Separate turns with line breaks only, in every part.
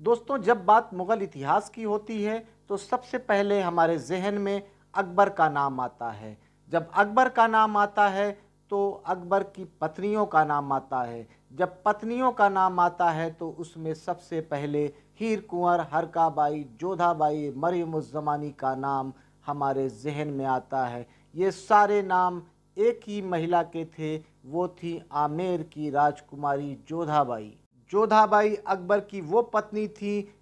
दोस्तों, जब बात मुग़ल इतिहास की होती है तो सबसे पहले हमारे ज़हन में अकबर का नाम आता है। जब अकबर का नाम आता है तो अकबर की पत्नियों का नाम आता है। जब पत्नियों का नाम आता है तो उसमें सबसे पहले हीर कुँवर, हरका बाई, जोधा बाई, मरियम उज़ ज़मानी का नाम हमारे ज़हन में आता है। ये सारे नाम एक ही महिला के थे, वो थी आमेर की राजकुमारी जोधा बाई। जोधाबाई अकबर की वो पत्नी थी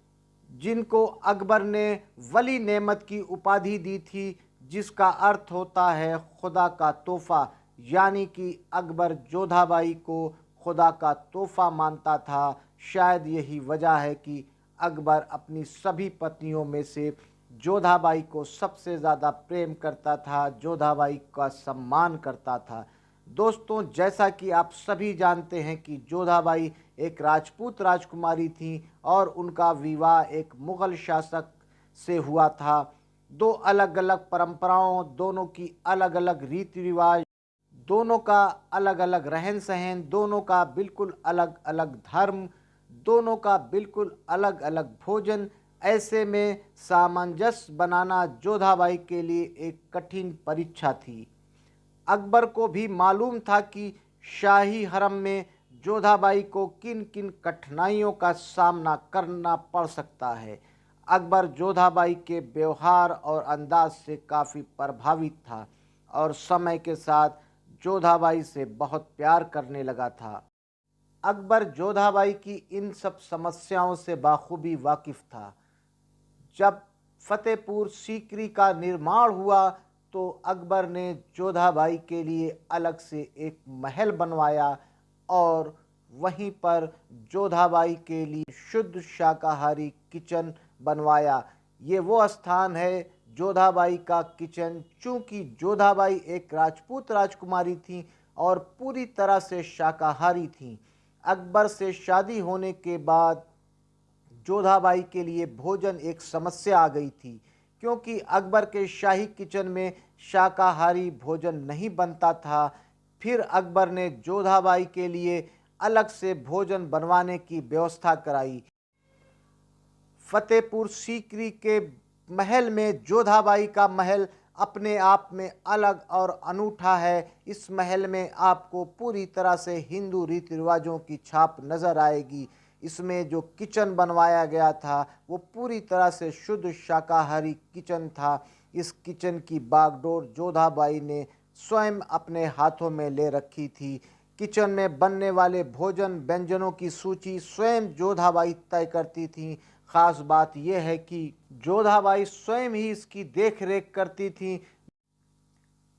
जिनको अकबर ने वली नेमत की उपाधि दी थी, जिसका अर्थ होता है खुदा का तोहफ़ा। यानी कि अकबर जोधाबाई को खुदा का तोहफ़ा मानता था। शायद यही वजह है कि अकबर अपनी सभी पत्नियों में से जोधाबाई को सबसे ज़्यादा प्रेम करता था, जोधाबाई का सम्मान करता था। दोस्तों, जैसा कि आप सभी जानते हैं कि जोधाबाई एक राजपूत राजकुमारी थीं और उनका विवाह एक मुग़ल शासक से हुआ था। दो अलग-अलग परंपराओं, दोनों की अलग-अलग रीति-रिवाज, दोनों का अलग-अलग रहन-सहन, दोनों का बिल्कुल अलग-अलग धर्म, दोनों का बिल्कुल अलग-अलग भोजन, ऐसे में सामंजस्य बनाना जोधाबाई के लिए एक कठिन परीक्षा थी। अकबर को भी मालूम था कि शाही हरम में जोधाबाई को किन किन कठिनाइयों का सामना करना पड़ सकता है। अकबर जोधाबाई के व्यवहार और अंदाज से काफ़ी प्रभावित था और समय के साथ जोधाबाई से बहुत प्यार करने लगा था। अकबर जोधाबाई की इन सब समस्याओं से बाखूबी वाकिफ़ था। जब फतेहपुर सीकरी का निर्माण हुआ तो अकबर ने जोधाबाई के लिए अलग से एक महल बनवाया और वहीं पर जोधाबाई के लिए शुद्ध शाकाहारी किचन बनवाया। ये वो स्थान है जोधाबाई का किचन। चूँकि जोधाबाई एक राजपूत राजकुमारी थीं और पूरी तरह से शाकाहारी थीं, अकबर से शादी होने के बाद जोधाबाई के लिए भोजन एक समस्या आ गई थी, क्योंकि अकबर के शाही किचन में शाकाहारी भोजन नहीं बनता था। फिर अकबर ने जोधाबाई के लिए अलग से भोजन बनवाने की व्यवस्था कराई। फतेहपुर सीकरी के महल में जोधाबाई का महल अपने आप में अलग और अनूठा है। इस महल में आपको पूरी तरह से हिंदू रीति रिवाजों की छाप नज़र आएगी। इसमें जो किचन बनवाया गया था वो पूरी तरह से शुद्ध शाकाहारी किचन था। इस किचन की बागडोर जोधाबाई ने स्वयं अपने हाथों में ले रखी थी। किचन में बनने वाले भोजन व्यंजनों की सूची स्वयं जोधाबाई तय करती थीं। ख़ास बात यह है कि जोधाबाई स्वयं ही इसकी देख रेख करती थीं।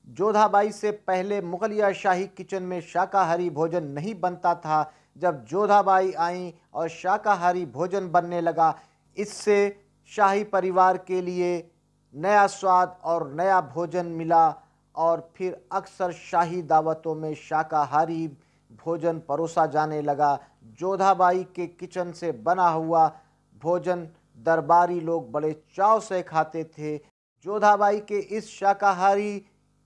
जोधाबाई से पहले मुगलिया शाही किचन में शाकाहारी भोजन नहीं बनता था। जब जोधाबाई आईं और शाकाहारी भोजन बनने लगा, इससे शाही परिवार के लिए नया स्वाद और नया भोजन मिला और फिर अक्सर शाही दावतों में शाकाहारी भोजन परोसा जाने लगा। जोधाबाई के किचन से बना हुआ भोजन दरबारी लोग बड़े चाव से खाते थे। जोधाबाई के इस शाकाहारी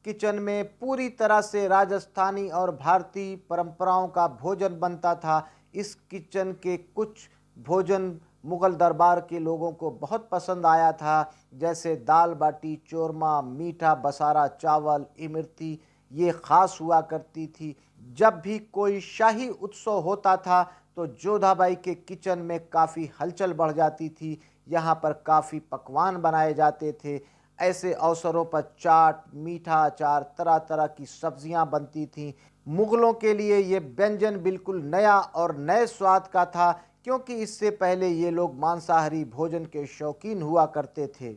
किचन में पूरी तरह से राजस्थानी और भारतीय परंपराओं का भोजन बनता था। इस किचन के कुछ भोजन मुग़ल दरबार के लोगों को बहुत पसंद आया था, जैसे दाल बाटी चूरमा, मीठा बसारा चावल, इमरती, ये ख़ास हुआ करती थी। जब भी कोई शाही उत्सव होता था तो जोधाबाई के किचन में काफ़ी हलचल बढ़ जाती थी। यहाँ पर काफ़ी पकवान बनाए जाते थे। ऐसे अवसरों पर चाट, मीठा अचार, तरह तरह की सब्जियां बनती थीं। मुग़लों के लिए ये व्यंजन बिल्कुल नया और नए स्वाद का था, क्योंकि इससे पहले ये लोग मांसाहारी भोजन के शौकीन हुआ करते थे।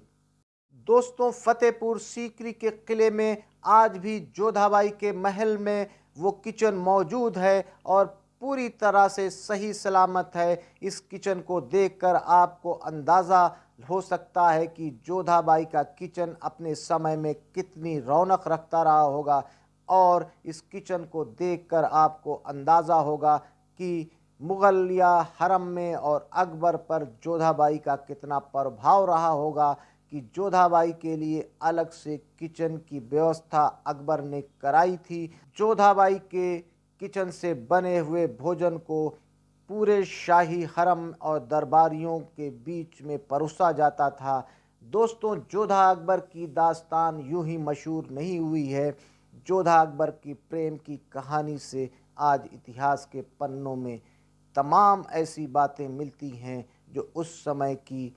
दोस्तों, फतेहपुर सीकरी के किले में आज भी जोधाबाई के महल में वो किचन मौजूद है और पूरी तरह से सही सलामत है। इस किचन को देखकर आपको अंदाज़ा हो सकता है कि जोधाबाई का किचन अपने समय में कितनी रौनक रखता रहा होगा और इस किचन को देखकर आपको अंदाज़ा होगा कि मुग़लिया हरम में और अकबर पर जोधाबाई का कितना प्रभाव रहा होगा कि जोधाबाई के लिए अलग से किचन की व्यवस्था अकबर ने कराई थी। जोधाबाई के किचन से बने हुए भोजन को पूरे शाही हरम और दरबारियों के बीच में परोसा जाता था। दोस्तों, जोधा अकबर की दास्तान यूं ही मशहूर नहीं हुई है। जोधा अकबर की प्रेम की कहानी से आज इतिहास के पन्नों में तमाम ऐसी बातें मिलती हैं जो उस समय की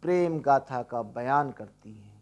प्रेम गाथा का बयान करती हैं।